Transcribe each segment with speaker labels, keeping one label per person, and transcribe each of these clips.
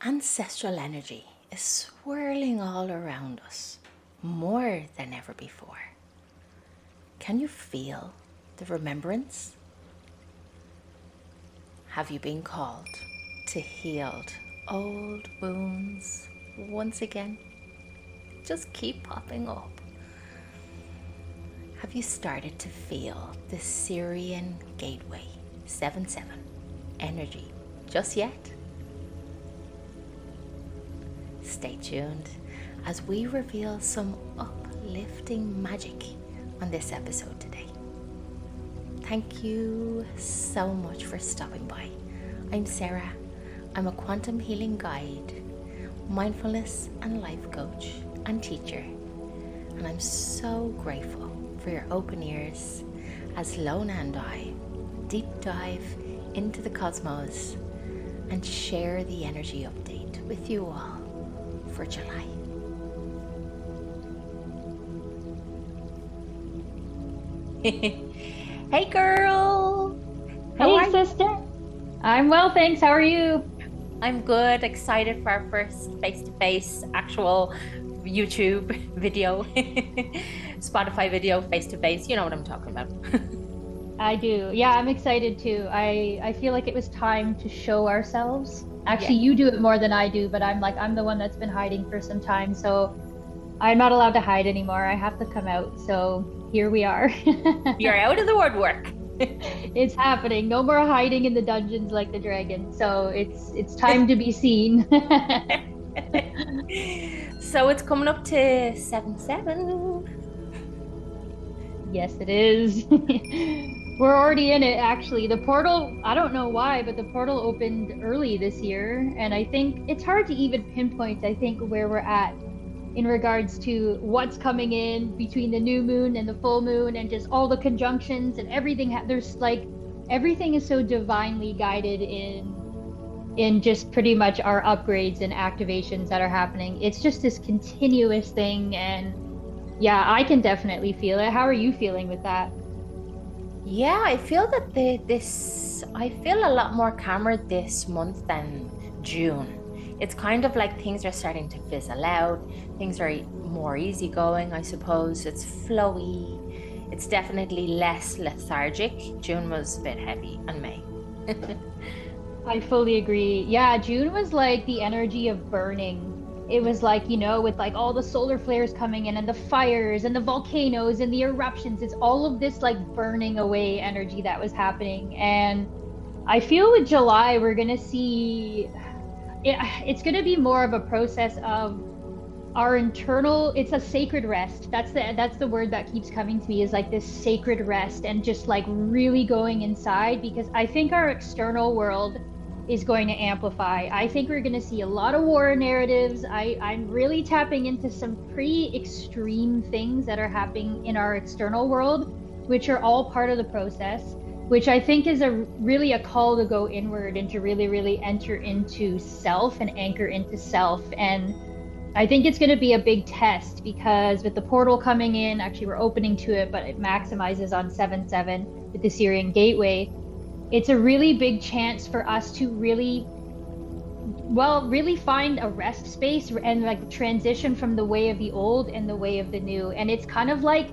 Speaker 1: Ancestral energy is swirling all around us, more than ever before. Can you feel the remembrance? Have you been called to heal old wounds once again? Just keep popping up. Have you started to feel the Sirius Gateway 7-7 energy just yet? Stay tuned as we reveal some uplifting magic on this episode today. Thank you so much for stopping by. I'm Sarah. I'm a quantum healing guide, mindfulness and life coach and teacher. And I'm so grateful for your open ears as Lonna and I deep dive into the cosmos and share the energy update with you all for July. Hey girl!
Speaker 2: Hey sister! I'm well, thanks. How are you?
Speaker 1: I'm good, excited for our first face-to-face actual YouTube video, Spotify video, face-to-face. You know what I'm talking about.
Speaker 2: I do. Yeah, I'm excited too. I feel like it was time to show ourselves. Actually, you do it more than I do, but I'm the one that's been hiding for some time, so I'm not allowed to hide anymore. I have to come out. So here we are.
Speaker 1: You're out of the woodwork.
Speaker 2: It's happening. No more hiding in the dungeons like the dragon. So it's time to be seen.
Speaker 1: So it's coming up to 7-7.
Speaker 2: Yes, it is. We're already in it, actually. The portal, I don't know why, but the portal opened early this year. And I think it's hard to even pinpoint, I think, where we're at in regards to what's coming in between the new moon and the full moon and just all the conjunctions and everything. There's like, everything is so divinely guided in just pretty much our upgrades and activations that are happening. It's just this continuous thing. And yeah, I can definitely feel it. How are you feeling with that?
Speaker 1: Yeah, I feel that I feel a lot more calmer this month than June. It's kind of like things are starting to fizzle out. Things are more easygoing, I suppose. It's flowy. It's definitely less lethargic. June was a bit heavy on May.
Speaker 2: I fully agree. Yeah, June was like the energy of burning. It was like, with like all the solar flares coming in and the fires and the volcanoes and the eruptions, it's all of this like burning away energy that was happening. And I feel with July, we're going to see it's going to be more of a process of our internal, it's a sacred rest. That's the word that keeps coming to me, is like this sacred rest and just like really going inside, because I think our external world is going to amplify. I think we're going to see a lot of war narratives. I'm really tapping into some pretty extreme things that are happening in our external world, which are all part of the process, which I think is really a call to go inward and to really, really enter into self and anchor into self. And I think it's going to be a big test, because with the portal coming in, actually we're opening to it, but it maximizes on 7-7 with the Sirius Gateway. It's a really big chance for us to really find a rest space and like transition from the way of the old and the way of the new. And it's kind of like,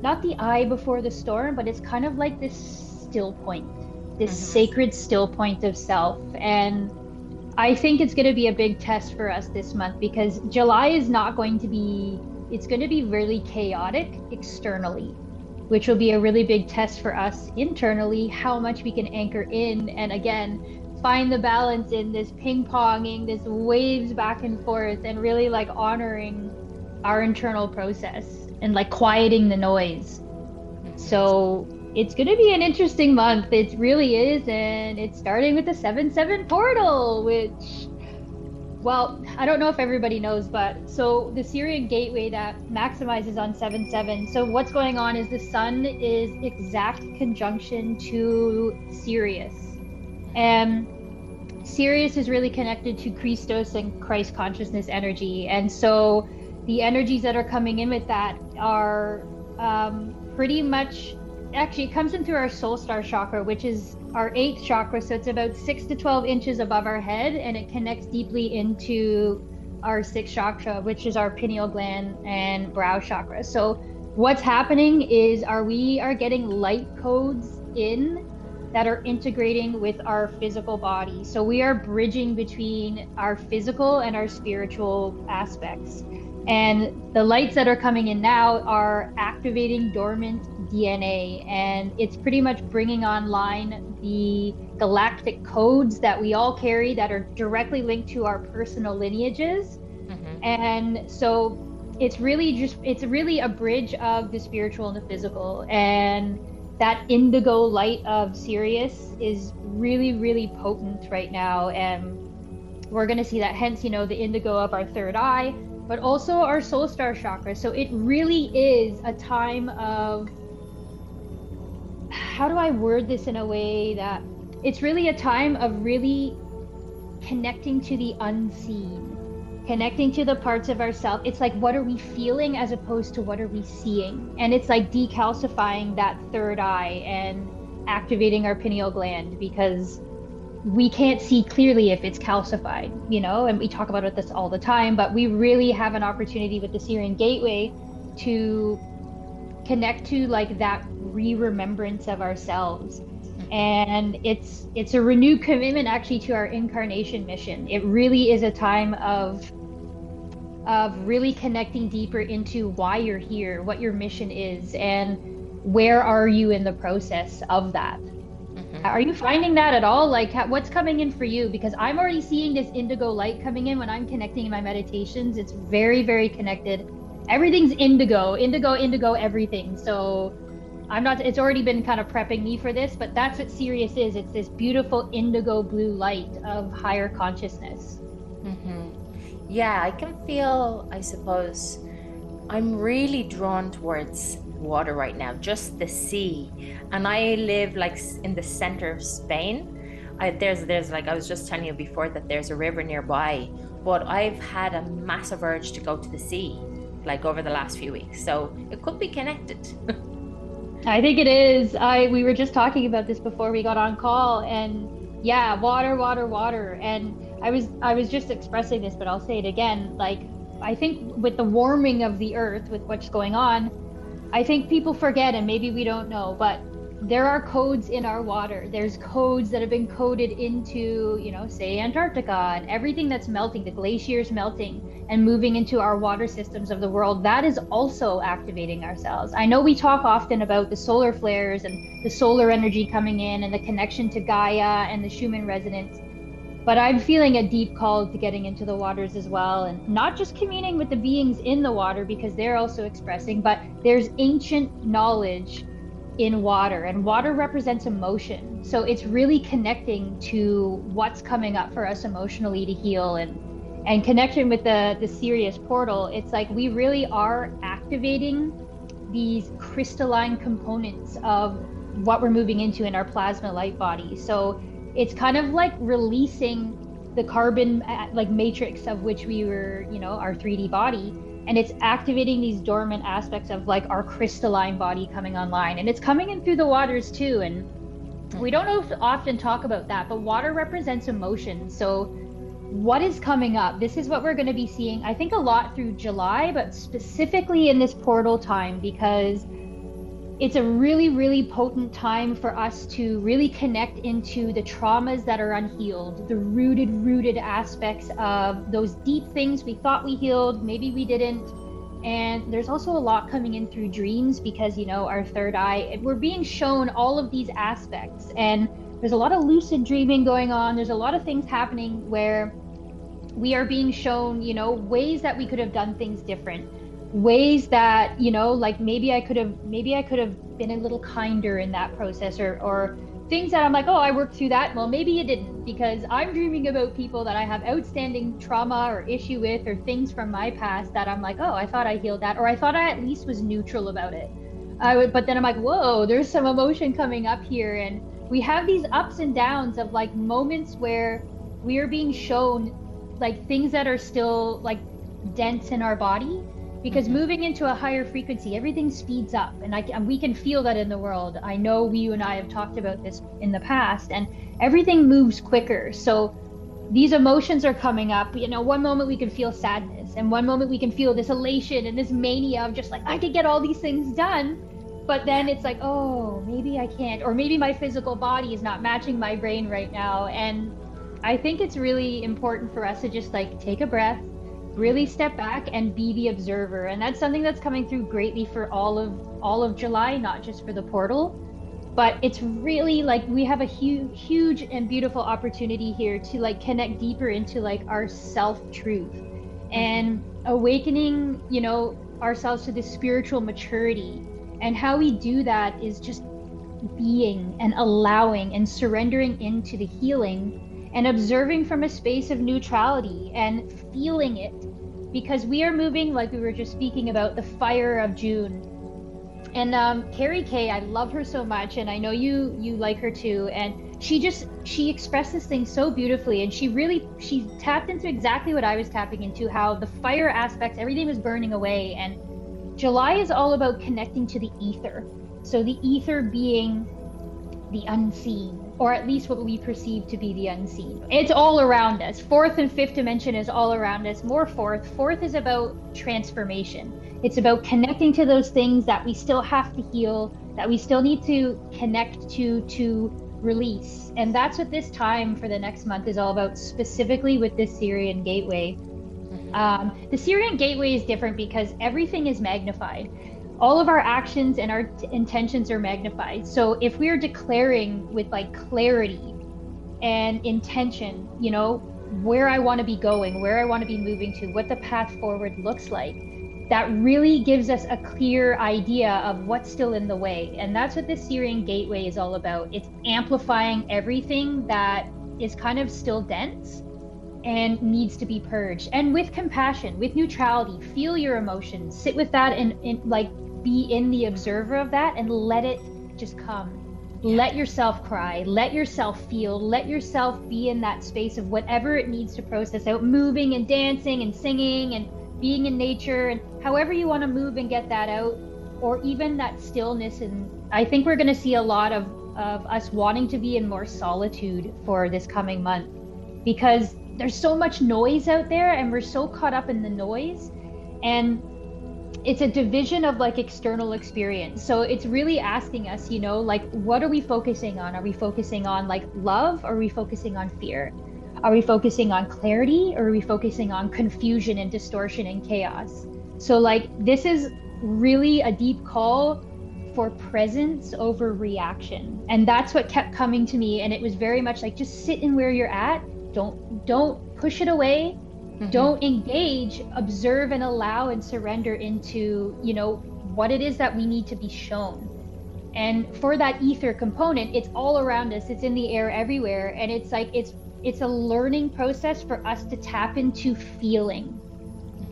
Speaker 2: not the eye before the storm, but it's kind of like this still point, this sacred still point of self. And I think it's going to be a big test for us this month, because July is not going to be, it's going to be really chaotic externally, which will be a really big test for us internally, how much we can anchor in and again find the balance in this ping-ponging, this waves back and forth, and really like honoring our internal process and like quieting the noise. So it's going to be an interesting month. It really is. And it's starting with the 7-7 portal, which, well, I don't know if everybody knows, but so the Sirius Gateway that maximizes on 7-7. So what's going on is the sun is exact conjunction to Sirius. And Sirius is really connected to Christos and Christ consciousness energy. And so the energies that are coming in with that are pretty much actually, it comes in through our soul star chakra, which is our 8th chakra. So it's about 6 to 12 inches above our head, and it connects deeply into our 6th chakra, which is our pineal gland and brow chakra. So what's happening is we are getting light codes in that are integrating with our physical body. So we are bridging between our physical and our spiritual aspects. And the lights that are coming in now are activating dormant DNA, and it's pretty much bringing online the galactic codes that we all carry that are directly linked to our personal lineages. And so it's really a bridge of the spiritual and the physical. And that indigo light of Sirius is really, really potent right now. And we're going to see that, hence, the indigo of our third eye, but also our soul star chakra. So it really is a time of, how do I word this in a way that it's really a time of really connecting to the unseen, connecting to the parts of ourselves. It's like, what are we feeling as opposed to what are we seeing? And it's like decalcifying that third eye and activating our pineal gland, because we can't see clearly if it's calcified, and we talk about this all the time, but we really have an opportunity with the Sirius Gateway to connect to like that remembrance of ourselves. And it's a renewed commitment actually to our incarnation mission. It really is a time of really connecting deeper into why you're here, what your mission is, and where are you in the process of that. Are you finding that at all? Like, what's coming in for you? Because I'm already seeing this indigo light coming in when I'm connecting in my meditations. It's very, very connected. Everything's indigo, everything. So it's already been kind of prepping me for this, but that's what Sirius is. It's this beautiful indigo blue light of higher consciousness.
Speaker 1: Yeah, I can feel, I suppose, I'm really drawn towards water right now, just the sea. And I live like in the center of Spain. There's like, I was just telling you before that there's a river nearby, but I've had a massive urge to go to the sea like over the last few weeks. So it could be connected.
Speaker 2: I think it is. We were just talking about this before we got on call, and yeah, water. And I was just expressing this, but I'll say it again. Like, I think with the warming of the earth, with what's going on, I think people forget, and maybe we don't know, but there are codes in our water. There's codes that have been coded into, say Antarctica, and everything that's melting, the glaciers melting and moving into our water systems of the world. That is also activating ourselves. I know we talk often about the solar flares and the solar energy coming in and the connection to Gaia and the Schumann resonance, but I'm feeling a deep call to getting into the waters as well, and not just communing with the beings in the water because they're also expressing, but there's ancient knowledge in water, and water represents emotion. So it's really connecting to what's coming up for us emotionally to heal, and connection with the Sirius portal. It's like we really are activating these crystalline components of what we're moving into in our plasma light body. So it's kind of like releasing the carbon like matrix of which we were, our 3D body, and it's activating these dormant aspects of like our crystalline body coming online, and it's coming in through the waters too. And we don't often talk about that, but water represents emotion. So what is coming up? This is what we're going to be seeing, I think, a lot through July, but specifically in this portal time, because it's a really, really potent time for us to really connect into the traumas that are unhealed, the rooted aspects of those deep things we thought we healed, maybe we didn't. And there's also a lot coming in through dreams because, our third eye, we're being shown all of these aspects. And there's a lot of lucid dreaming going on. There's a lot of things happening where we are being shown, ways that we could have done things different. Ways that, like maybe I could have been a little kinder in that process, or things that I'm like, oh, I worked through that. Well, maybe you didn't, because I'm dreaming about people that I have outstanding trauma or issue with, or things from my past that I'm like, oh, I thought I healed that, or I thought I at least was neutral about it. But then I'm like, whoa, there's some emotion coming up here. And we have these ups and downs of like moments where we are being shown like things that are still like dense in our body. because moving into a higher frequency, everything speeds up, and we can feel that in the world. I know you and I have talked about this in the past, and everything moves quicker. So these emotions are coming up. One moment we can feel sadness, and one moment we can feel this elation and this mania of just like, I could get all these things done. But then it's like, oh, maybe I can't, or maybe my physical body is not matching my brain right now. And I think it's really important for us to just like take a breath, really step back and be the observer. And that's something that's coming through greatly for all of July, not just for the portal. But it's really like we have a huge and beautiful opportunity here to like connect deeper into like our self-truth and awakening, ourselves to this spiritual maturity. And how we do that is just being and allowing and surrendering into the healing and observing from a space of neutrality and feeling it. Because we are moving, like we were just speaking about, the fire of June. And Carrie Kay, I love her so much, and I know you like her too. And she expresses things so beautifully, and she tapped into exactly what I was tapping into, how the fire aspects, everything was burning away. And July is all about connecting to the ether. So the ether being the unseen, or at least what we perceive to be the unseen. It's all around us. Fourth and fifth dimension is all around us. More fourth. Fourth is about transformation. It's about connecting to those things that we still have to heal, that we still need to connect to release. And that's what this time for the next month is all about, specifically with this Sirian Gateway. The Sirian Gateway is different because everything is magnified. All of our actions and our intentions are magnified. So if we are declaring with like clarity and intention, where I want to be going, where I want to be moving to, what the path forward looks like, that really gives us a clear idea of what's still in the way. And that's what the Sirian Gateway is all about. It's amplifying everything that is kind of still dense and needs to be purged. And with compassion, with neutrality, feel your emotions, sit with that and like be in the observer of that and let it just come. Let yourself cry, let yourself feel, let yourself be in that space of whatever it needs to process out, moving and dancing and singing and being in nature, and however you want to move and get that out, or even that stillness. And I think we're going to see a lot of us wanting to be in more solitude for this coming month, because there's so much noise out there and we're so caught up in the noise, and it's a division of like external experience. So it's really asking us, like, what are we focusing on? Are we focusing on like love, or are we focusing on fear? Are we focusing on clarity, or are we focusing on confusion and distortion and chaos? So like, this is really a deep call for presence over reaction. And that's what kept coming to me. And it was very much like, just sit in where you're at. Don't push it away. Don't engage, observe and allow and surrender into, what it is that we need to be shown. And for that ether component, it's all around us. It's in the air everywhere. And it's like, it's a learning process for us to tap into feeling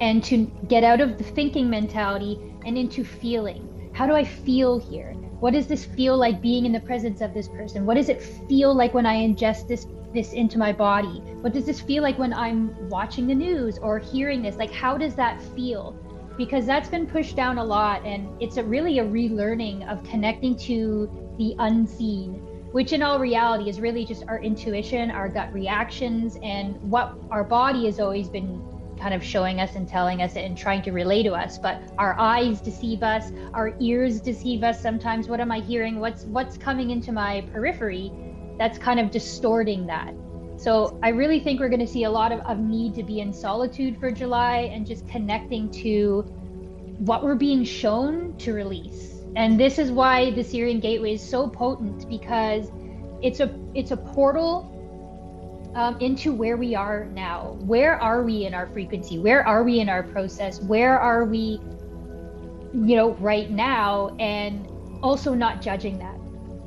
Speaker 2: and to get out of the thinking mentality and into feeling. How do I feel here? What does this feel like being in the presence of this person? What does it feel like when I ingest this into my body? What does this feel like when I'm watching the news or hearing this? Like, how does that feel? Because that's been pushed down a lot, and it's really a relearning of connecting to the unseen, which in all reality is really just our intuition, our gut reactions, and what our body has always been kind of showing us and telling us and trying to relay to us. But our eyes deceive us, our ears deceive us sometimes. What am I hearing? What's coming into my periphery that's kind of distorting that? So I really think we're going to see a lot of need to be in solitude for July and just connecting to what we're being shown to release. And this is why the Sirian Gateway is so potent, because it's a portal into where we are now. Where are we in our frequency? Where are we in our process? Where are we, right now? And also not judging that.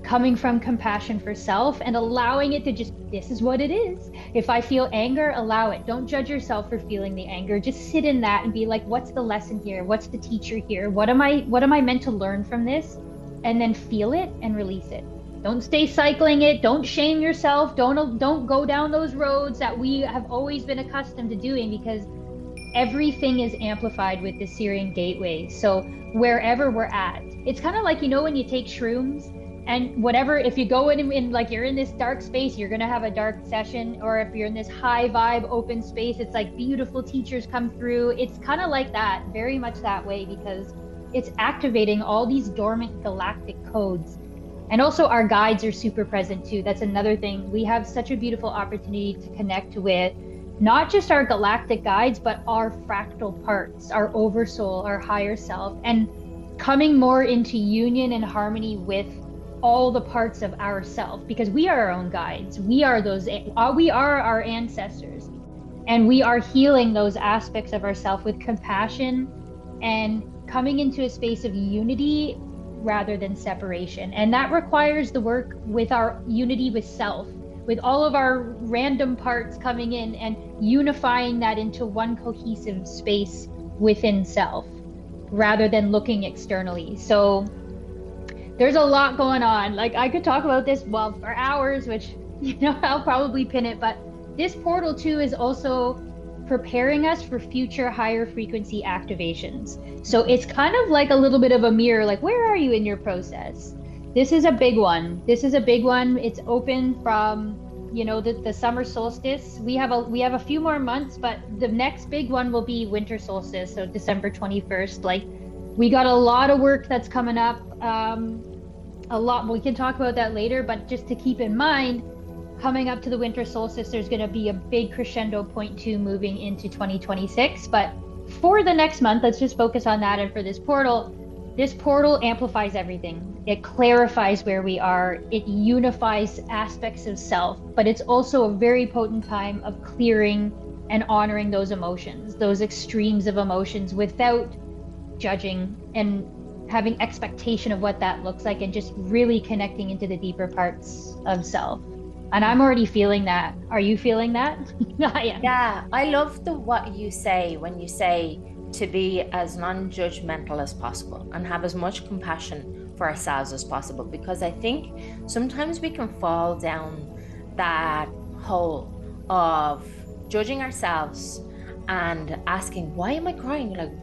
Speaker 2: Coming from compassion for self and allowing it to just, this is what it is. If I feel anger, allow it. Don't judge yourself for feeling the anger. Just sit in that and be like, what's the lesson here? What's the teacher here? What am I meant to learn from this? And then feel it and release it. Don't stay cycling it. Don't shame yourself. Don't go down those roads that we have always been accustomed to doing, because everything is amplified with the Sirian Gateway. So wherever we're at, it's kind of like, you know, when you take shrooms and whatever, if you go in like you're in this dark space, you're going to have a dark session. Or if you're in this high vibe open space, it's like beautiful teachers come through. It's kind of like that, very much that way, because it's activating all these dormant galactic codes. And also our guides are super present too. That's another thing. We have such a beautiful opportunity to connect with not just our galactic guides, but our fractal parts, our oversoul, our higher self, and coming more into union and harmony with all the parts of ourself, because we are our own guides. We are our ancestors, and we are healing those aspects of ourself with compassion and coming into a space of unity rather than separation. And that requires the work with our unity with self, with all of our random parts coming in and unifying that into one cohesive space within self, rather than looking externally. So there's a lot going on. Like, I could talk about this, well, for hours, which, you know, I'll probably pin it, but this portal too is also preparing us for future higher frequency activations. So it's kind of like a little bit of a mirror, like, where are you in your process? This is a big one. It's open from, you know, the summer solstice. We have a few more months, but the next big one will be winter solstice, so December 21st. Like, we got a lot of work that's coming up. A lot, we can talk about that later, but just to keep in mind, coming up to the winter solstice, there's going to be a big crescendo point 2 moving into 2026. But for the next month, let's just focus on that. And for this portal amplifies everything. It clarifies where we are. It unifies aspects of self, but it's also a very potent time of clearing and honoring those emotions, those extremes of emotions, without judging and having expectation of what that looks like, and just really connecting into the deeper parts of self. And I'm already feeling that. Are you feeling that? I am.
Speaker 1: Yeah, I love what you say when you say to be as non-judgmental as possible and have as much compassion for ourselves as possible, because I think sometimes we can fall down that hole of judging ourselves and asking, why am I crying? Like,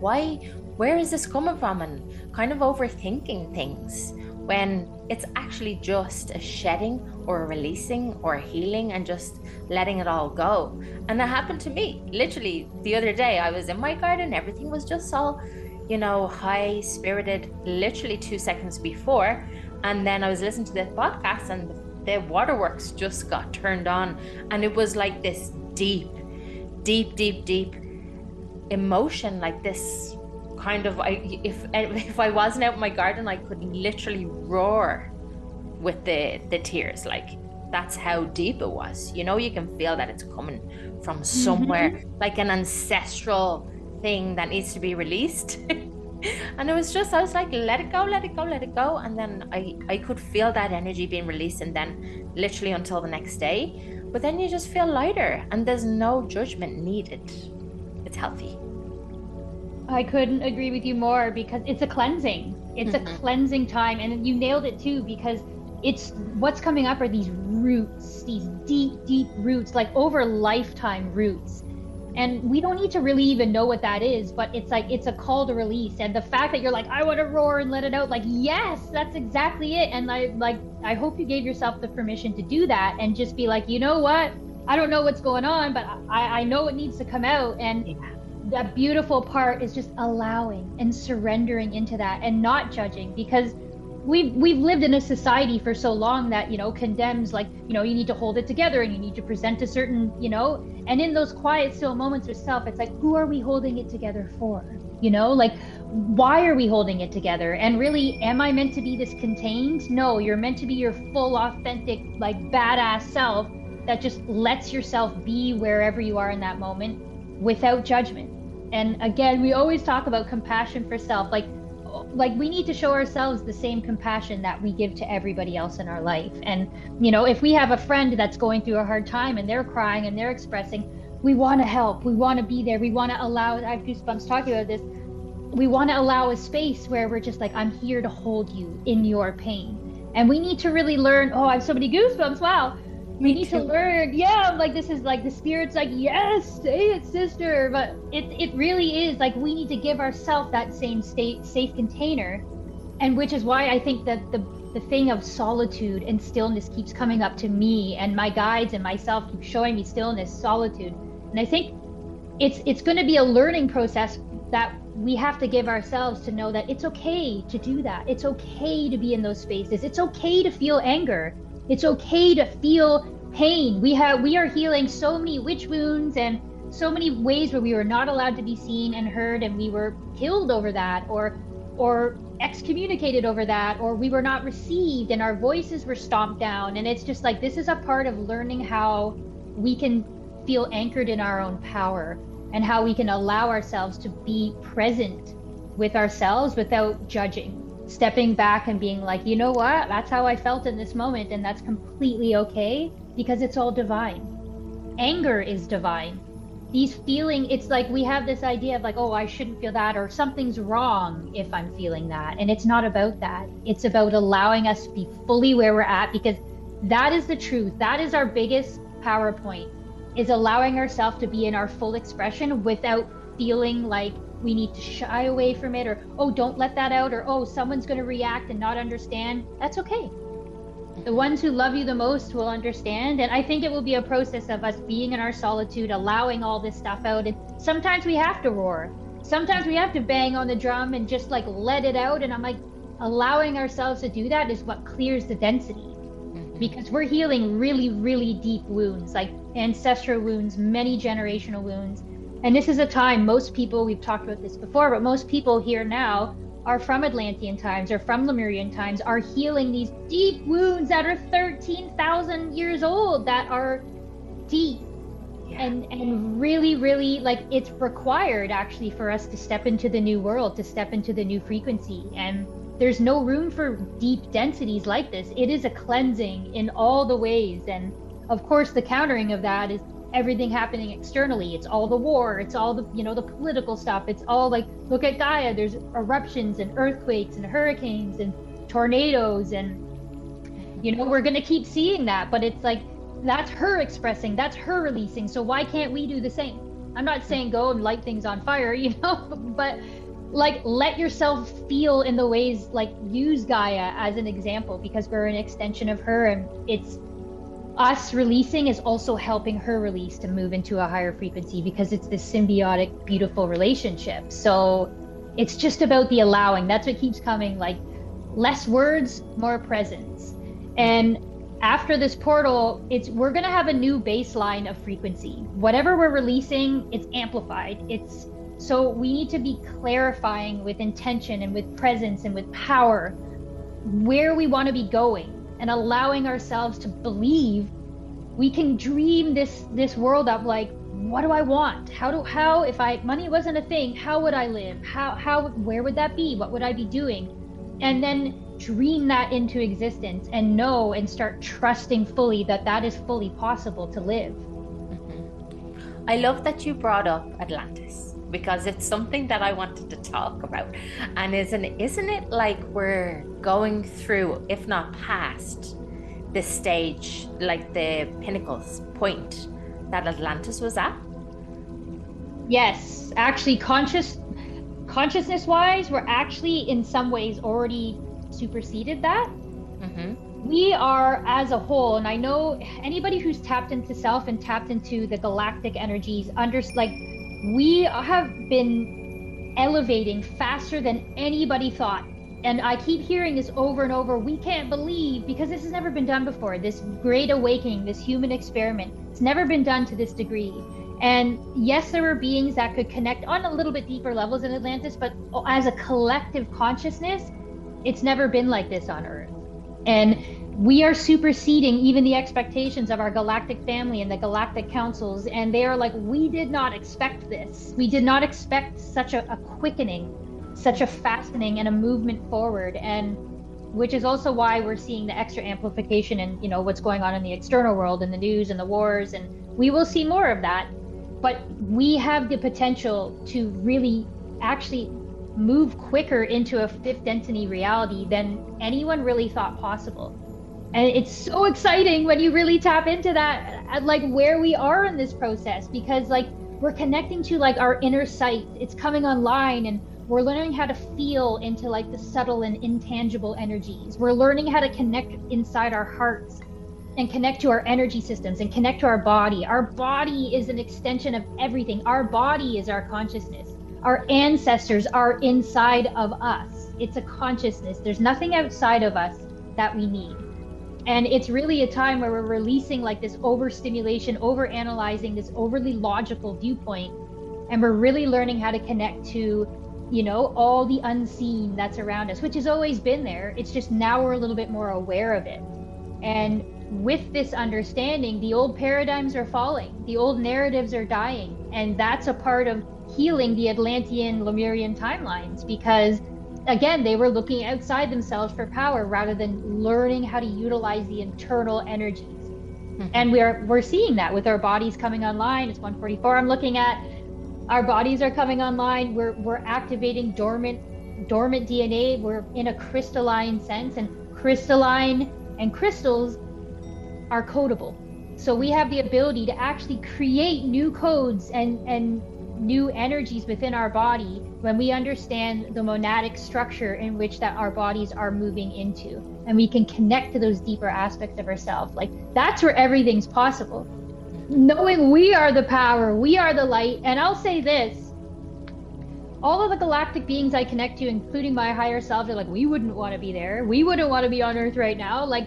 Speaker 1: where is this coming from? And kind of overthinking things, when it's actually just a shedding or a releasing or a healing and just letting it all go. And that happened to me literally the other day. I was in my garden, everything was just all, you know, high spirited, literally 2 seconds before, and then I was listening to this podcast and the waterworks just got turned on, and it was like this deep emotion, like this kind of, if I wasn't out in my garden, I could literally roar with the tears. Like, that's how deep it was. You know, you can feel that it's coming from somewhere, like an ancestral thing that needs to be released. And it was just, I was like, let it go. And then I could feel that energy being released, and then literally until the next day. But then you just feel lighter, and there's no judgment needed. It's healthy.
Speaker 2: I couldn't agree with you more, because it's a cleansing. It's a cleansing time. And you nailed it too, because it's what's coming up are these roots, these deep roots, like over lifetime roots. And we don't need to really even know what that is, but it's like, it's a call to release. And the fact that you're like, I want to roar and let it out, like, yes, that's exactly it. And I hope you gave yourself the permission to do that and just be like, you know what? I don't know what's going on, but I know it needs to come out. And that beautiful part is just allowing and surrendering into that and not judging, because we've lived in a society for so long that, you know, condemns, like, you know, you need to hold it together and you need to present a certain, you know, and in those quiet still moments of self, it's like, who are we holding it together for? You know, like, why are we holding it together? And really, am I meant to be this contained? No, you're meant to be your full, authentic, like, badass self that just lets yourself be wherever you are in that moment without judgment. And again, we always talk about compassion for self. Like we need to show ourselves the same compassion that we give to everybody else in our life. And, you know, if we have a friend that's going through a hard time and they're crying and they're expressing, we want to help. We want to be there. We want to allow, I have goosebumps talking about this. We want to allow a space where we're just like, I'm here to hold you in your pain. And we need to really learn, oh, I have so many goosebumps. Wow. We need to learn. Yeah, I'm like, this is like the spirit's like, yes, say it, sister. But it really is like we need to give ourselves that same safe container. And which is why I think that the thing of solitude and stillness keeps coming up to me, and my guides and myself keep showing me stillness, solitude. And I think it's going to be a learning process that we have to give ourselves to know that it's okay to do that. It's okay to be in those spaces. It's okay to feel anger. It's okay to feel pain. We are healing so many witch wounds and so many ways where we were not allowed to be seen and heard, and we were killed over that, or excommunicated over that, or we were not received and our voices were stomped down. And it's just like, this is a part of learning how we can feel anchored in our own power, and how we can allow ourselves to be present with ourselves without judging, stepping back and being like, you know what, that's how I felt in this moment, and that's completely okay, because it's all divine. Anger is divine. These it's like we have this idea of like, oh, I shouldn't feel that, or something's wrong if I'm feeling that. And it's not about that. It's about allowing us to be fully where we're at, because that is the truth. That is our biggest power point, is allowing ourselves to be in our full expression without feeling like we need to shy away from it, or, oh, don't let that out, or, oh, someone's going to react and not understand. That's okay. The ones who love you the most will understand. And I think it will be a process of us being in our solitude, allowing all this stuff out. And sometimes we have to roar. Sometimes we have to bang on the drum and just like let it out. And I'm like, allowing ourselves to do that is what clears the density. Because we're healing really, really deep wounds, like ancestral wounds, many generational wounds. And this is a time most people, we've talked about this before, but most people here now are from Atlantean times or from Lemurian times, are healing these deep wounds that are 13,000 years old, that are deep. Yeah. And really, really, like, it's required actually for us to step into the new world, to step into the new frequency. And there's no room for deep densities like this. It is a cleansing in all the ways. And of course, the countering of that is everything happening externally. It's all the war, it's all the, the political stuff. It's all like, look at Gaia, there's eruptions and earthquakes and hurricanes and tornadoes. And, we're going to keep seeing that. But it's like, that's her expressing, that's her releasing. So why can't we do the same? I'm not saying go and light things on fire, but like, let yourself feel in the ways, like, use Gaia as an example, because we're an extension of her, and it's us releasing is also helping her release to move into a higher frequency, because it's this symbiotic, beautiful relationship. So it's just about the allowing. That's what keeps coming, like, less words, more presence. And after this portal, we're going to have a new baseline of frequency. Whatever we're releasing, it's amplified. So we need to be clarifying with intention and with presence and with power where we want to be going, and allowing ourselves to believe we can dream this world up. Like, what do I want? How if money wasn't a thing, how would I live? Where would that be? What would I be doing? And then dream that into existence, and know and start trusting fully that is fully possible to live.
Speaker 1: I love that you brought up Atlantis, because it's something that I wanted to talk about. And isn't it like we're going through, if not past, this stage, like the pinnacles point that Atlantis was at?
Speaker 2: Yes, actually, consciousness wise, we're actually in some ways already superseded that. We are, as a whole, and I know anybody who's tapped into self and tapped into the galactic energies, we have been elevating faster than anybody thought. And I keep hearing this over and over. We can't believe, because this has never been done before. This great awakening, this human experiment, it's never been done to this degree. And yes, there were beings that could connect on a little bit deeper levels in Atlantis, but as a collective consciousness, it's never been like this on Earth. And we are superseding even the expectations of our galactic family and the galactic councils. And they are like, we did not expect this. We did not expect such a quickening, such a fastening and a movement forward. And which is also why we're seeing the extra amplification and, what's going on in the external world and the news and the wars. And we will see more of that. But we have the potential to really actually move quicker into a fifth density reality than anyone really thought possible. And it's so exciting when you really tap into that, like where we are in this process, because like we're connecting to like our inner sight. It's coming online, and we're learning how to feel into like the subtle and intangible energies. We're learning how to connect inside our hearts and connect to our energy systems and connect to our body. Our body is an extension of everything. Our body is our consciousness. Our ancestors are inside of us. It's a consciousness. There's nothing outside of us that we need. And it's really a time where we're releasing like this overstimulation, overanalyzing, this overly logical viewpoint. And we're really learning how to connect to, you know, all the unseen that's around us, which has always been there. It's just now we're a little bit more aware of it. And with this understanding, the old paradigms are falling, the old narratives are dying. And that's a part of healing the Atlantean, Lemurian timelines, because again, they were looking outside themselves for power rather than learning how to utilize the internal energies. And we're seeing that with our bodies coming online. It's 144 I'm looking at. Our bodies are coming online. We're activating dormant DNA. We're in a crystalline sense, and crystalline and crystals are codable. So we have the ability to actually create new codes and new energies within our body when we understand the monadic structure in which that our bodies are moving into, and we can connect to those deeper aspects of ourselves. Like that's where everything's possible, knowing we are the power, we are the light. And I'll say this, all of the galactic beings I connect to, including my higher self, are like, we wouldn't want to be there, we wouldn't want to be on Earth right now. Like,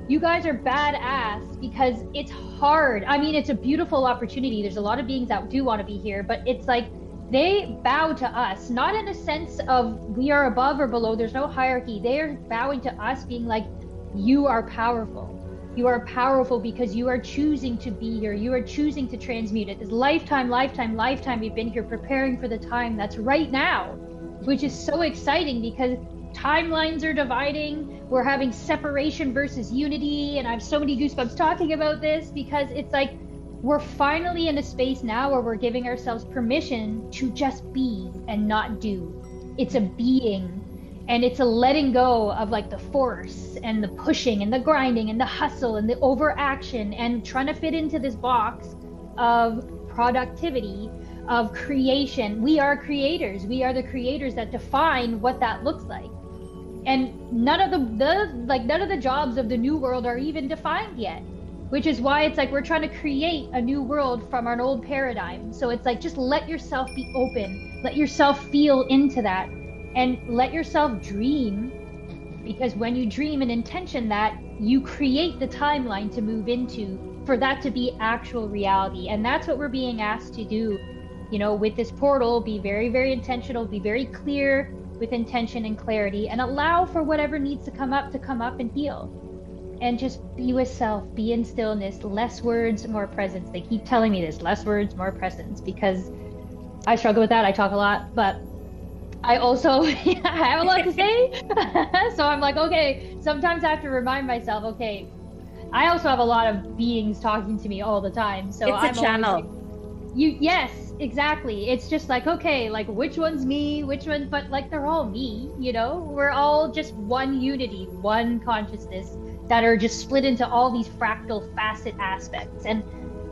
Speaker 2: you guys are badass, because it's hard. I mean, it's a beautiful opportunity. There's a lot of beings that do want to be here, but it's like they bow to us, not in a sense of we are above or below. There's no hierarchy. They are bowing to us, being like, you are powerful. You are powerful because you are choosing to be here. You are choosing to transmute it. This lifetime, we've been here preparing for the time that's right now, which is so exciting because timelines are dividing. We're having separation versus unity, and I have so many goosebumps talking about this, because it's like we're finally in a space now where we're giving ourselves permission to just be and not do. It's a being, and it's a letting go of like the force and the pushing and the grinding and the hustle and the overaction and trying to fit into this box of productivity, of creation. We are creators. We are the creators that define what that looks like. And none of the jobs of the new world are even defined yet, which is why it's like we're trying to create a new world from an old paradigm. So it's like, just let yourself be open, let yourself feel into that, and let yourself dream, because when you dream and intention that, you create the timeline to move into for that to be actual reality. And that's what we're being asked to do, you know, with this portal. Be very, very intentional, be very clear with intention and clarity, and allow for whatever needs to come up and heal. And just be with self, be in stillness, less words, more presence. They keep telling me this, less words, more presence, because I struggle with that. I talk a lot, but I also I have a lot to say. So I'm like, okay, sometimes I have to remind myself, okay, I also have a lot of beings talking to me all the time. So
Speaker 1: it's a channel.
Speaker 2: Yes, exactly. It's just like, okay, like which one's me, which one, but like they're all me, you know? We're all just one unity, one consciousness that are just split into all these fractal facet aspects. And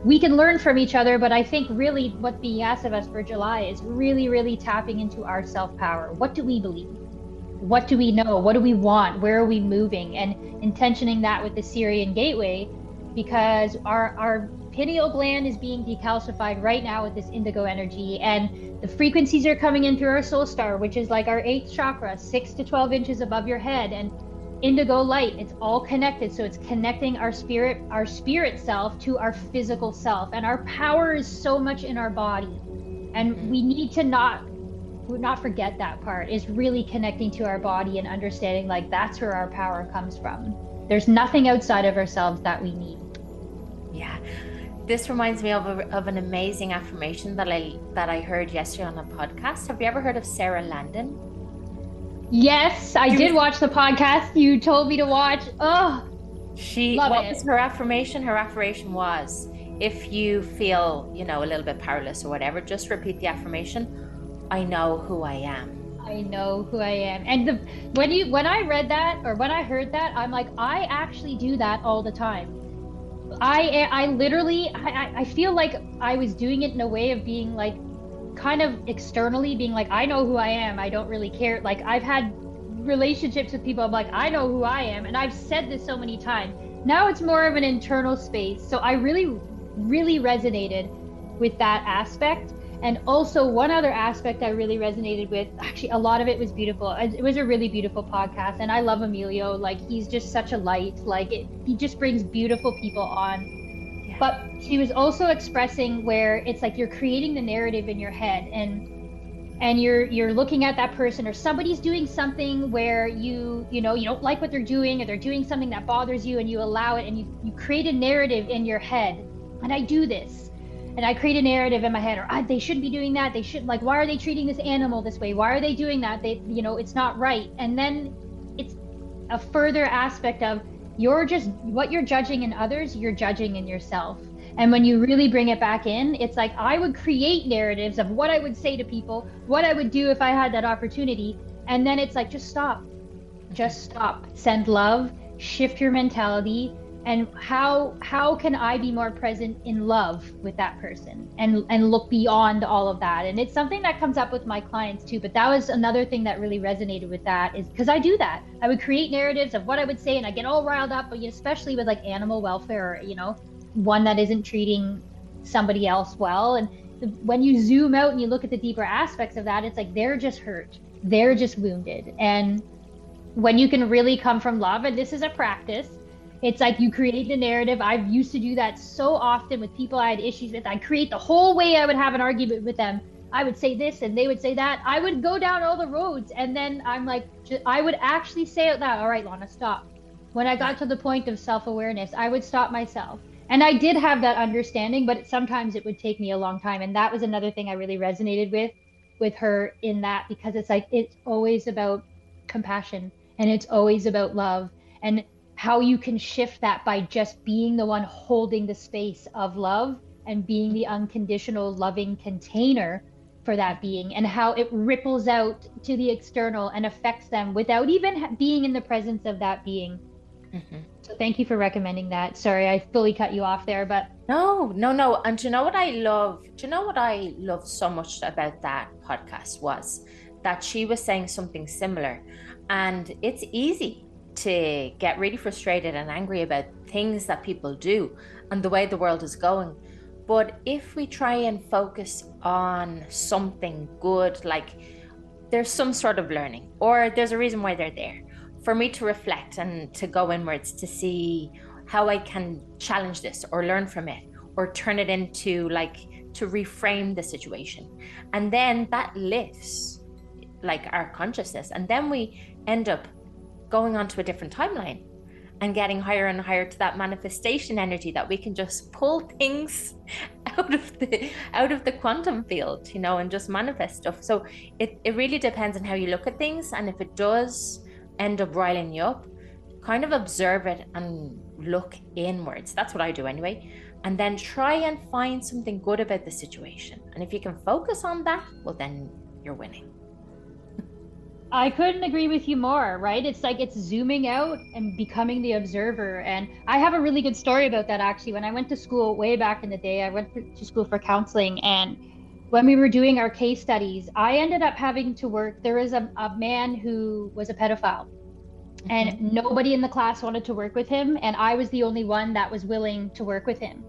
Speaker 2: we can learn from each other, but I think really what's being asked of us for July is really, really tapping into our self-power. What do we believe? What do we know? What do we want? Where are we moving? And intentioning that with the Sirius Gateway, because our pineal gland is being decalcified right now with this indigo energy, and the frequencies are coming in through our soul star, which is like our 8th chakra, 6 to 12 inches above your head, and indigo light. It's all connected. So it's connecting our spirit self to our physical self, and our power is so much in our body, and we need to not forget that part, is really connecting to our body and understanding like that's where our power comes from. There's nothing outside of ourselves that we need.
Speaker 1: Yeah. This reminds me of an amazing affirmation that I heard yesterday on a podcast. Have you ever heard of Sarah Landon?
Speaker 2: Yes, I did watch the podcast you told me to watch. Oh,
Speaker 1: what was her affirmation? Her affirmation was, if you feel, a little bit powerless or whatever, just repeat the affirmation. I know who I am.
Speaker 2: I know who I am. And when I read that, or when I heard that, I'm like, I actually do that all the time. I literally I feel like I was doing it in a way of being like kind of externally being like, I know who I am. I don't really care. Like I've had relationships with people. I'm like, I know who I am. And I've said this so many times. Now it's more of an internal space. So I really, really resonated with that aspect. And also one other aspect I really resonated with, actually a lot of it was beautiful. It was a really beautiful podcast. And I love Emilio. Like he's just such a light. He just brings beautiful people on. But she was also expressing where it's like you're creating the narrative in your head, and you're looking at that person, or somebody's doing something where you know you don't like what they're doing, or they're doing something that bothers you, and you allow it, and you create a narrative in your head. And I do this, and I create a narrative in my head, or they shouldn't be doing that. They should, like, why are they treating this animal this way? Why are they doing that? It's not right. And then it's a further aspect of what you're judging in others, you're judging in yourself. And when you really bring it back in, it's like I would create narratives of what I would say to people, what I would do if I had that opportunity. And then it's like, just stop, send love, shift your mentality. And how can I be more present in love with that person and look beyond all of that? And it's something that comes up with my clients too. But that was another thing that really resonated with that, is because I do that. I would create narratives of what I would say, and I get all riled up, but especially with like animal welfare, or one that isn't treating somebody else well. And when you zoom out and you look at the deeper aspects of that, it's like they're just hurt, they're just wounded. And when you can really come from love, and this is a practice, it's like you create the narrative. I've used to do that so often with people I had issues with. I'd create the whole way I would have an argument with them. I would say this and they would say that. I would go down all the roads, and then I'm like, I would actually say out loud, all right, Lonna, stop. When I got to the point of self-awareness, I would stop myself. And I did have that understanding, but sometimes it would take me a long time. And that was another thing I really resonated with her in that, because it's like, it's always about compassion, and it's always about love, and how you can shift that by just being the one holding the space of love and being the unconditional loving container for that being, and how it ripples out to the external and affects them without even being in the presence of that being. Mm-hmm. So thank you for recommending that. Sorry, I fully cut you off there, but
Speaker 1: no. And do you know what I love so much about that podcast was that she was saying something similar. And it's easy to get really frustrated and angry about things that people do and the way the world is going. But if we try and focus on something good, like there's some sort of learning, or there's a reason why they're there, for me to reflect and to go inwards to see how I can challenge this or learn from it, or turn it into, like, to reframe the situation. And then that lifts like our consciousness, and then we end up going on to a different timeline and getting higher and higher to that manifestation energy, that we can just pull things out of the quantum field, and just manifest stuff. So it really depends on how you look at things. And if it does end up riling you up, kind of observe it and look inwards. That's what I do anyway. And then try and find something good about the situation. And if you can focus on that, well, then you're winning.
Speaker 2: I couldn't agree with you more, right? It's like it's zooming out and becoming the observer. And I have a really good story about that, actually. When I went to school way back in the day, I went to school for counseling. And when we were doing our case studies, I ended up having to work. There was a man who was a pedophile, and nobody in the class wanted to work with him. And I was the only one that was willing to work with him.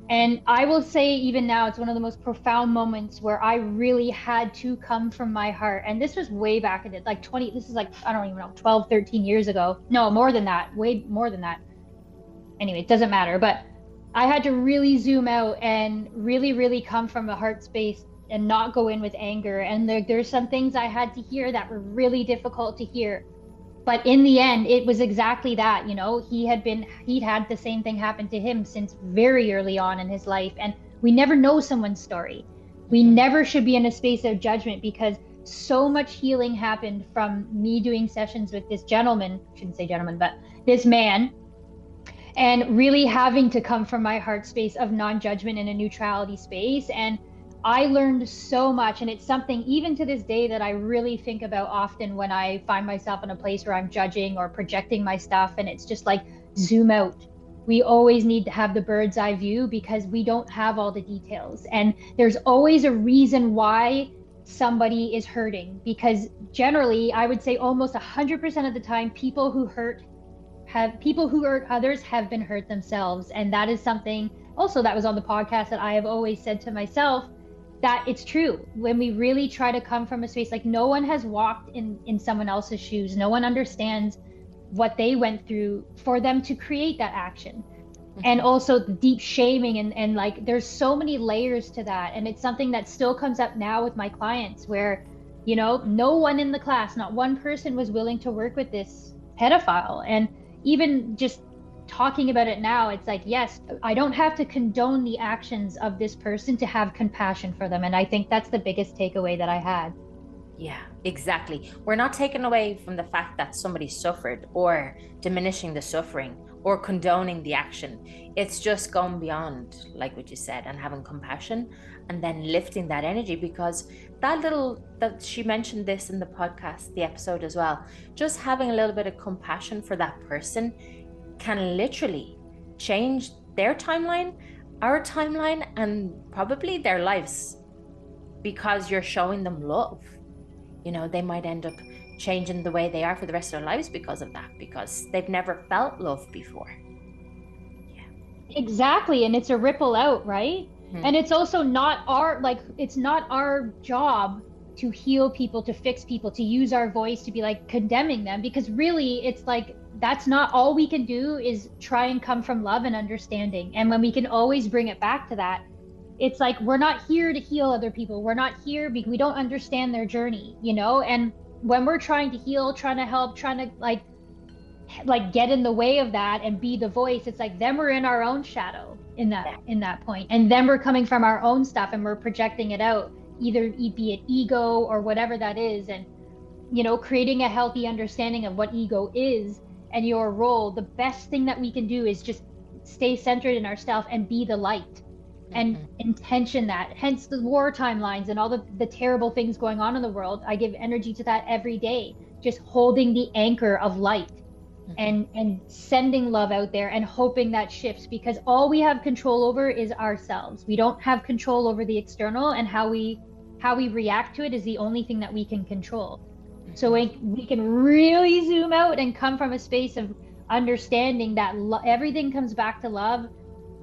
Speaker 2: And I will say, even now, it's one of the most profound moments where I really had to come from my heart. And this was way back in it, like this is like, I don't even know, 12, 13 years ago. No, more than that, way more than that. Anyway, it doesn't matter. But I had to really zoom out and really, really come from a heart space and not go in with anger. And there's some things I had to hear that were really difficult to hear. But in the end, it was exactly that. He'd had the same thing happen to him since very early on in his life. And we never know someone's story. We never should be in a space of judgment, because so much healing happened from me doing sessions with this gentleman, shouldn't say gentleman, but this man, and really having to come from my heart space of non-judgment and a neutrality space. And I learned so much, and it's something even to this day that I really think about often when I find myself in a place where I'm judging or projecting my stuff, and it's just like, zoom out. We always need to have the bird's eye view because we don't have all the details, and there's always a reason why somebody is hurting, because generally I would say almost 100% of the time people who hurt others have been hurt themselves. And that is something also that was on the podcast that I have always said to myself, that it's true. When we really try to come from a space, like, no one has walked in someone else's shoes, no one understands what they went through for them to create that action. And also the deep shaming, and like, there's so many layers to that. And it's something that still comes up now with my clients where, you know, no one in the class, not one person was willing to work with this pedophile. And even just talking about it now, it's like, yes, I don't have to condone the actions of this person to have compassion for them. And I think that's the biggest takeaway that I had.
Speaker 1: Yeah, exactly. We're not taking away from the fact that somebody suffered or diminishing the suffering or condoning the action. It's just going beyond, like what you said, and having compassion and then lifting that energy, because that she mentioned this in the podcast, the episode as well, just having a little bit of compassion for that person can literally change their timeline, our timeline, and probably their lives, because you're showing them love. You know, they might end up changing the way they are for the rest of their lives because of that, because they've never felt love before.
Speaker 2: Yeah, exactly. And it's a ripple out, right? And it's also not it's not our job to heal people, to fix people, to use our voice to be like condemning them, because really it's like, that's not all we can do, is try and come from love and understanding. And when we can always bring it back to that, it's like, we're not here to heal other people. We're not here because we don't understand their journey, you know? And when we're trying to heal, trying to help, trying to like get in the way of that and be the voice, it's like, then we're in our own shadow in that point. And then we're coming from our own stuff and we're projecting it out, either be it ego or whatever that is. And, you know, creating a healthy understanding of what ego is and your role. The best thing that we can do is just stay centered in ourselves and be the light. And intention that, hence the war timelines and all the terrible things going on in the world. I give energy to that every day, just holding the anchor of light and sending love out there and hoping that shifts, because all we have control over is ourselves. We don't have control over the external, and how we react to it is the only thing that we can control. So we can really zoom out and come from a space of understanding that everything comes back to love.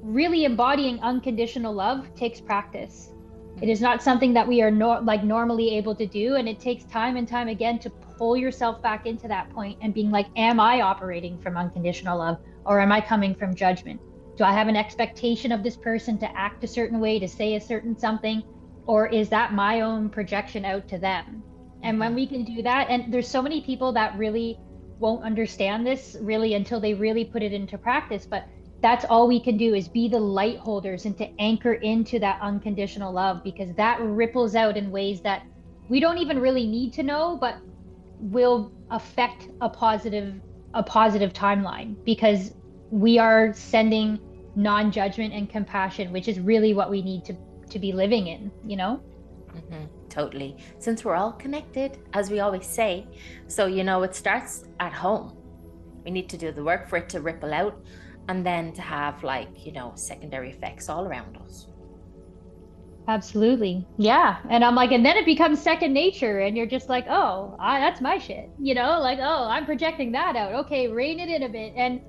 Speaker 2: Really embodying unconditional love takes practice. It is not something that we are normally able to do, and it takes time and time again to pull yourself back into that point and being like, am I operating from unconditional love, or am I coming from judgment? Do I have an expectation of this person to act a certain way, to say a certain something, or is that my own projection out to them? And when we can do that, and there's so many people that really won't understand this really until they really put it into practice, but that's all we can do, is be the light holders and to anchor into that unconditional love, because that ripples out in ways that we don't even really need to know, but will affect a positive timeline, because we are sending non-judgment and compassion, which is really what we need to be living in, you know?
Speaker 1: Totally. Since we're all connected, as we always say, so, you know, it starts at home. We need to do the work for it to ripple out, and then to have, like, you know, secondary effects all around us.
Speaker 2: Absolutely. Yeah. And I'm like, and then it becomes second nature, and you're just like, oh, that's my shit, you know, like, oh, I'm projecting that out. Okay, rein it in a bit. And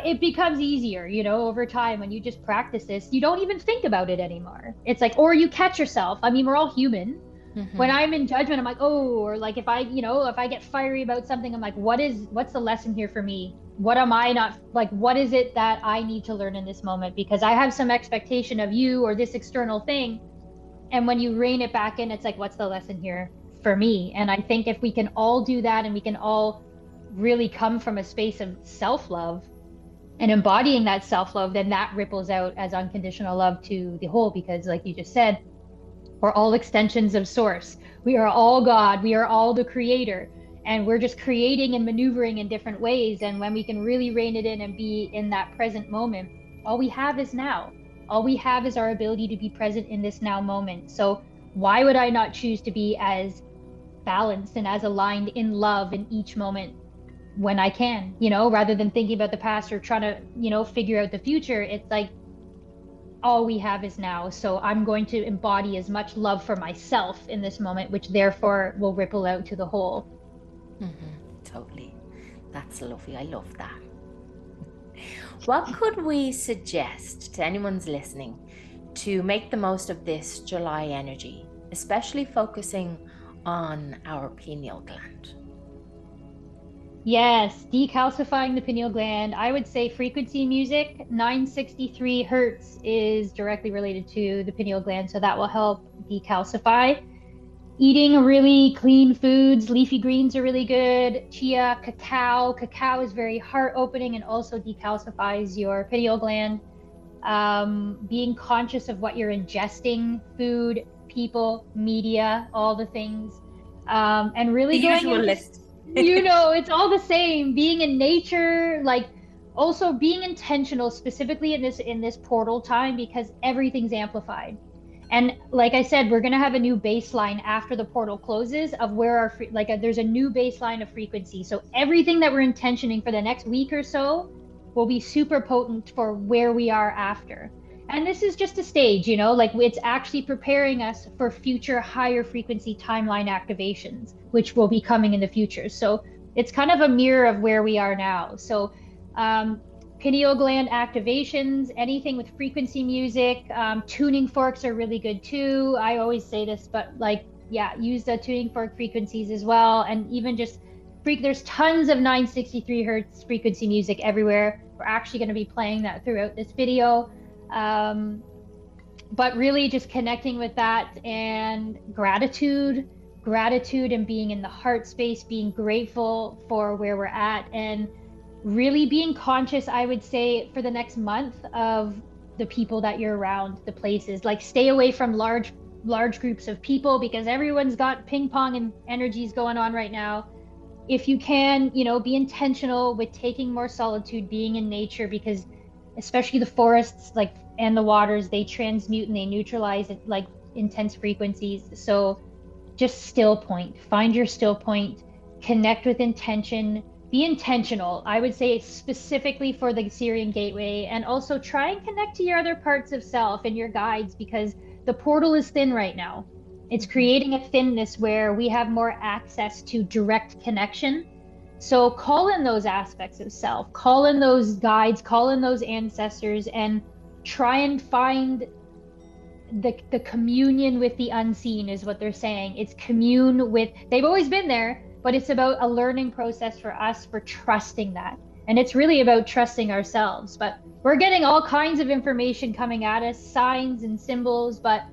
Speaker 2: it becomes easier, you know, over time. When you just practice this, you don't even think about it anymore. It's like, or you catch yourself. I mean, we're all human. When I'm in judgment, I'm like, oh, or like, if I get fiery about something, I'm like, what's the lesson here for me? What am I not, like, what is it that I need to learn in this moment? Because I have some expectation of you or this external thing. And when you rein it back in, it's like, what's the lesson here for me? And I think if we can all do that, and we can all really come from a space of self-love and embodying that self-love, then that ripples out as unconditional love to the whole. Because like you just said, we're all extensions of source. We are all God. We are all the creator. And we're just creating and maneuvering in different ways. And when we can really rein it in and be in that present moment, all we have is now. All we have is our ability to be present in this now moment. So why would I not choose to be as balanced and as aligned in love in each moment when I can, rather than thinking about the past or trying to, figure out the future. It's like all we have is now. So I'm going to embody as much love for myself in this moment, which therefore will ripple out to the whole.
Speaker 1: Totally. That's lovely. I love that. What could we suggest to anyone's listening to make the most of this July energy, especially focusing on our pineal gland?
Speaker 2: Yes, decalcifying the pineal gland. I would say frequency music, 963 hertz is directly related to the pineal gland, so that will help decalcify. Eating really clean foods, leafy greens are really good. Chia, cacao. Cacao is very heart opening and also decalcifies your pineal gland. Being conscious of what you're ingesting, food, people, media, all the things. And really
Speaker 1: the
Speaker 2: going
Speaker 1: usual list.
Speaker 2: It's all the same. Being in nature, like also being intentional, specifically in this portal time, because everything's amplified. And like I said, we're going to have a new baseline after the portal closes of where our there's a new baseline of frequency. So everything that we're intentioning for the next week or so will be super potent for where we are after. And this is just a stage, it's actually preparing us for future higher frequency timeline activations, which will be coming in the future. So it's kind of a mirror of where we are now. So pineal gland activations, anything with frequency music, tuning forks are really good too. I always say this, but use the tuning fork frequencies as well. And even just there's tons of 963 hertz frequency music everywhere. We're actually going to be playing that throughout this video. But really just connecting with that and gratitude and being in the heart space, being grateful for where we're at, and really being conscious, I would say, for the next month of the people that you're around, the places. Like stay away from large groups of people because everyone's got ping pong and energies going on right now. If you can, be intentional with taking more solitude, being in nature, because especially the forests, and the waters, they transmute and they neutralize intense frequencies. So just still point, find your still point, connect with intention, be intentional. I would say specifically for the Sirius Gateway, and also try and connect to your other parts of self and your guides, because the portal is thin right now. It's creating a thinness where we have more access to direct connection. So call in those aspects of self, call in those guides, call in those ancestors, and try and find the communion with the unseen is what they're saying. It's commune with, they've always been there, but it's about a learning process for us for trusting that. And it's really about trusting ourselves. But we're getting all kinds of information coming at us, signs and symbols, but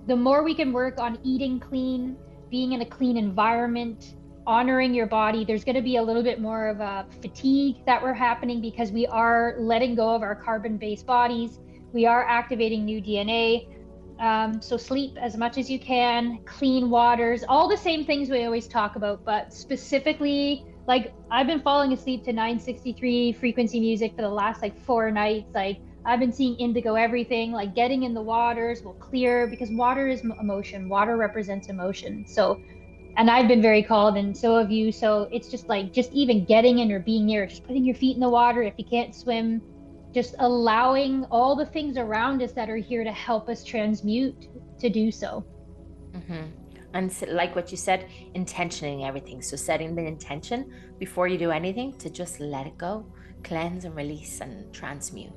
Speaker 2: the more we can work on eating clean, being in a clean environment, honoring your body, there's going to be a little bit more of a fatigue that we're happening because we are letting go of our carbon-based bodies. We are activating new DNA. So sleep as much as you can, clean waters, all the same things we always talk about, but specifically, I've been falling asleep to 963 frequency music for the last 4 nights. I've been seeing indigo everything, getting in the waters will clear, because water is emotion. Water represents emotion. So, and I've been very called, and so have you. So it's just just even getting in or being near, just putting your feet in the water. If you can't swim, just allowing all the things around us that are here to help us transmute to do so.
Speaker 1: And so, like what you said, intentioning everything. So setting the intention before you do anything to just let it go, cleanse and release and transmute.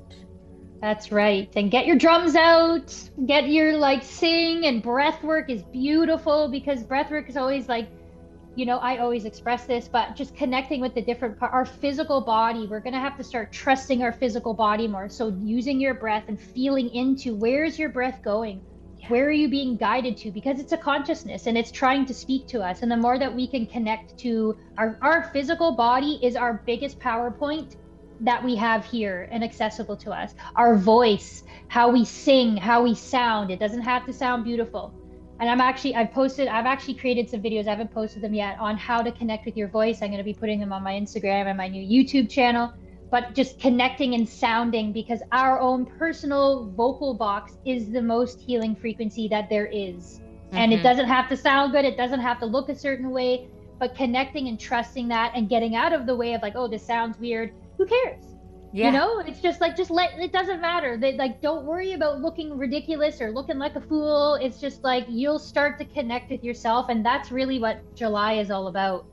Speaker 2: That's right. And get your drums out, get your sing, and breath work is beautiful, because breath work is always I always express this, but just connecting with the different our physical body. We're going to have to start trusting our physical body more. So using your breath and feeling into, where is your breath going? Yeah. Where are you being guided to? Because it's a consciousness and it's trying to speak to us. And the more that we can connect to our physical body is our biggest power point that we have here and accessible to us. Our voice, how we sing, how we sound. It doesn't have to sound beautiful. And I've actually created some videos, I haven't posted them yet, on how to connect with your voice. I'm going to be putting them on my Instagram and my new YouTube channel. but just connecting and sounding, because our own personal vocal box is the most healing frequency that there is. And it doesn't have to sound good, it doesn't have to look a certain way, but connecting and trusting that and getting out of the way of like, oh, this sounds weird. Who cares?
Speaker 1: Yeah.
Speaker 2: You know, it's just like, just let, it doesn't matter. They, like, don't worry about looking ridiculous or looking like a fool. It's just like, you'll start to connect with yourself. And that's really what July is all about,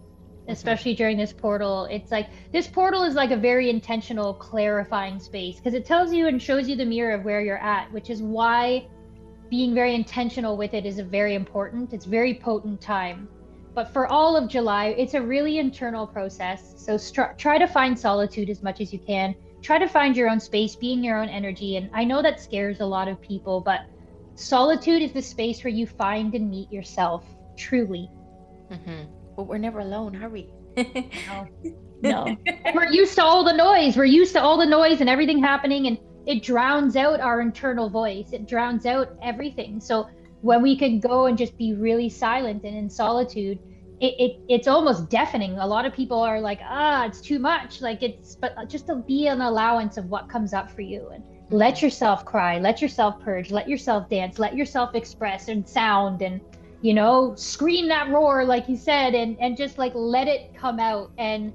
Speaker 2: especially during this portal. It's like, this portal is like a very intentional, clarifying space, because it tells you and shows you the mirror of where you're at, which is why being very intentional with it is a very important, it's very potent time. But for all of July, it's a really internal process. So try to find solitude as much as you can. Try to find your own space, be in your own energy. And I know that scares a lot of people, but solitude is the space where you find and meet yourself, truly.
Speaker 1: But we're never alone, are we?
Speaker 2: No. And we're used to all the noise. We're used to all the noise and everything happening, and it drowns out our internal voice. It drowns out everything. So when we can go and just be really silent and in solitude, it's almost deafening. A lot of people are like, it's too much. Like, it's, but just to be an allowance of what comes up for you, and let yourself cry, let yourself purge, let yourself dance, let yourself express and sound, and, you know, scream that roar, like you said, and just like let it come out, and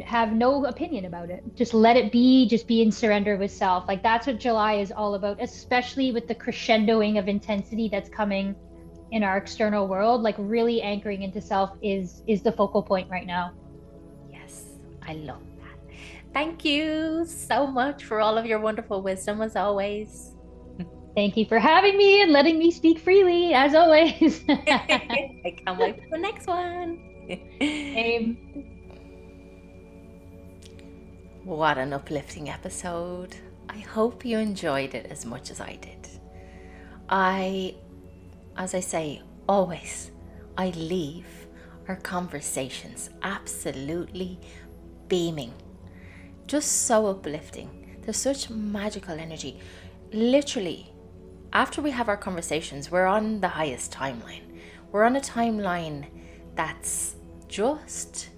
Speaker 2: have no opinion about it. Just let it be, just be in surrender with self. Like, that's what July is all about, especially with the crescendoing of intensity that's coming in our external world. Like, really anchoring into self is the focal point right now.
Speaker 1: Yes, I love that. Thank you so much for all of your wonderful wisdom, as always.
Speaker 2: Thank you for having me and letting me speak freely, as always.
Speaker 1: I can't wait for the next one. What an uplifting episode. I hope you enjoyed it as much as I did. As I say, always, I leave our conversations absolutely beaming. Just so uplifting. There's such magical energy. Literally, after we have our conversations, we're on the highest timeline. We're on a timeline that's just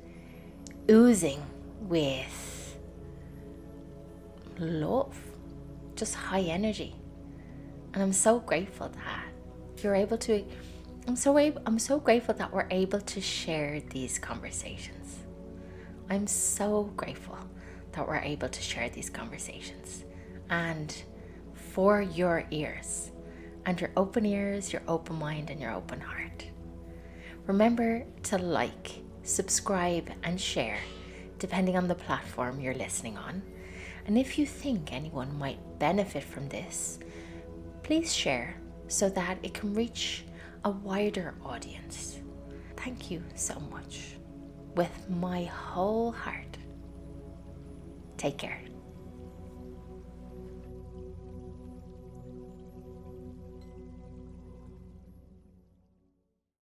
Speaker 1: oozing with love, just high energy. And I'm so grateful that you're able to, I'm so grateful that we're able to share these conversations. I'm so grateful that we're able to share these conversations. And for your ears, and your open ears, your open mind, and your open heart. Remember to like, subscribe, and share, depending on the platform you're listening on. And if you think anyone might benefit from this, please share so that it can reach a wider audience. Thank you so much. With my whole heart. Take care.